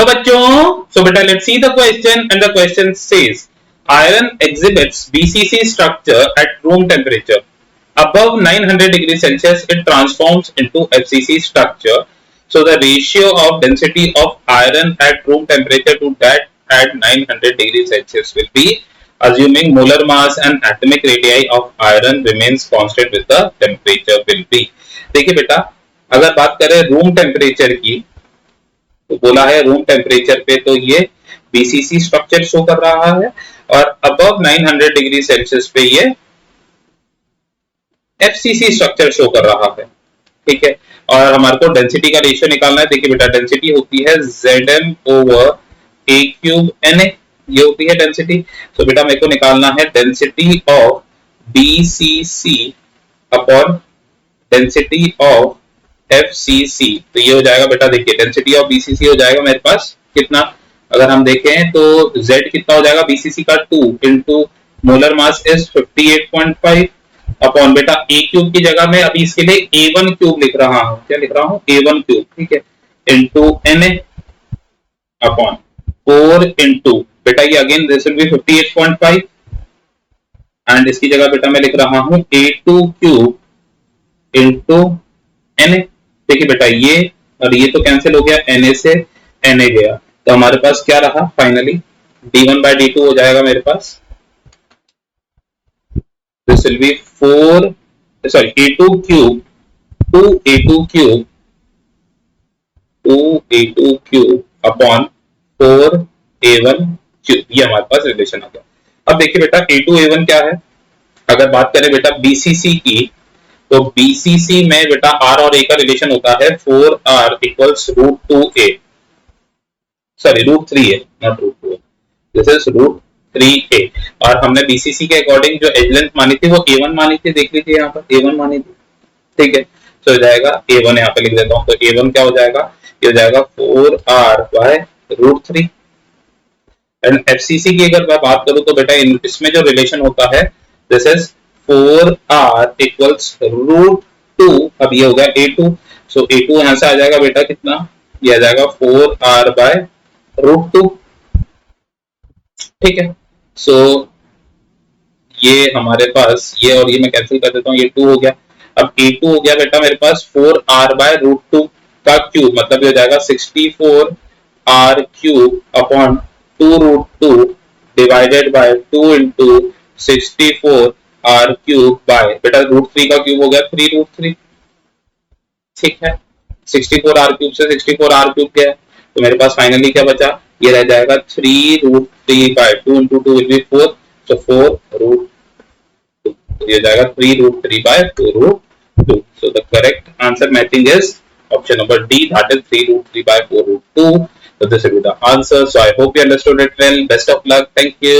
बच्चों, so beta let's see the question, and the question says iron exhibits BCC structure at room temperature. Above 900 degrees Celsius it transforms into FCC structure. So the ratio of density of iron at room temperature to that at 900 degrees Celsius will be, assuming molar mass and atomic radii of iron remains constant with the temperature will be. देखिए बेटा, अगर बात करें room temperature की, तो बोला है room temperature पे तो ये बीसीसी स्ट्रक्चर शो कर रहा है, और अबव 900 डिग्री सेल्सियस पे ये एफसीसी स्ट्रक्चर शो कर रहा है। ठीक है, और हमारे को डेंसिटी का रेशियो निकालना है। देखिए बेटा, डेंसिटी होती है Zm ओवर ए क्यूब Na, ये होती है डेंसिटी। तो बेटा मेरे को निकालना है density of BCC upon density of FCC। तो ये हो जाएगा बेटा, देखिए डेंसिटी ऑफ BCC हो जाएगा मेरे पास कितना, अगर हम देखें तो Z कितना हो जाएगा BCC का 2 into molar mass is 58.5 upon बेटा ए क्यूब की जगह में अभी इसके लिए A1 क्यूब लिख रहा हूं। क्या लिख रहा हूं? A1 cube. ठीक है, इंटू Na अपॉन 4 इंटू बेटा ये again this will B 58.5 and इसकी जगह बेटा मैं लिख रहा हूं A2 क्यूब इंटू Na। देखिए बेटा ये और ये तो कैंसिल हो गया, Na से Na गया, तो हमारे पास क्या रहा फाइनली d1 by d2 हो जाएगा मेरे पास। This will be 4 sorry A2 cube 2A2 cube 2A2 cube upon 4A1 cube, ये हमारे पास रिलेशन आ गया। अब देखिए बेटा A2 A1 क्या है, अगर बात करें बेटा BCC की, तो BCC में बेटा R और A का रिलेशन होता है 4R equals root 2A, sorry root 3A, not root 2A, this is root 3A। और हमने BCC के अकॉर्डिंग जो एज लेंथ मानी थी वो A1 मानी थी, देख लीजिए यहाँ पर A1 मानी थी। ठीक है, तो हो जाएगा A1, यहाँ पे लिख देता हूँ, तो A1 क्या हो जाएगा, ये हो जाएगा 4R by root 3। And FCC की अगर मैं बात करूँ तो बेटा इसमें जो रिलेशन होता है this is 4R equals root 2, अब ये हो गया A2, सो A2 यहां से आ जाएगा बेटा कितना, ये आ जाएगा 4R बाय रूट 2। ठीक है, सो ये हमारे पास ये और ये मैं कैंसिल कर देता हूँ, ये 2 हो गया। अब A2 हो गया बेटा मेरे पास 4R बाय रूट 2 का क्यूब, मतलब ये हो जाएगा 64R cube upon 2 root 2 divided by 2 into 64R cube by बेटा रूट 3 का क्यूब हो गया 3 रूट 3। ठीक है, 64R क्यूब से 64R क्यूब गया, तो मेरे पास फाइनली क्या बचा, ये रह जाएगा 3 root 3 by 2 into 2 will be 4, so 4 root 2, ये हो जाएगा 3 root 3 by 4 root 2। So the correct answer matching is option number D, that is 3 root 3 by 4 root 2. So this will be the answer. So I hope you understood it well. Best of luck. Thank you.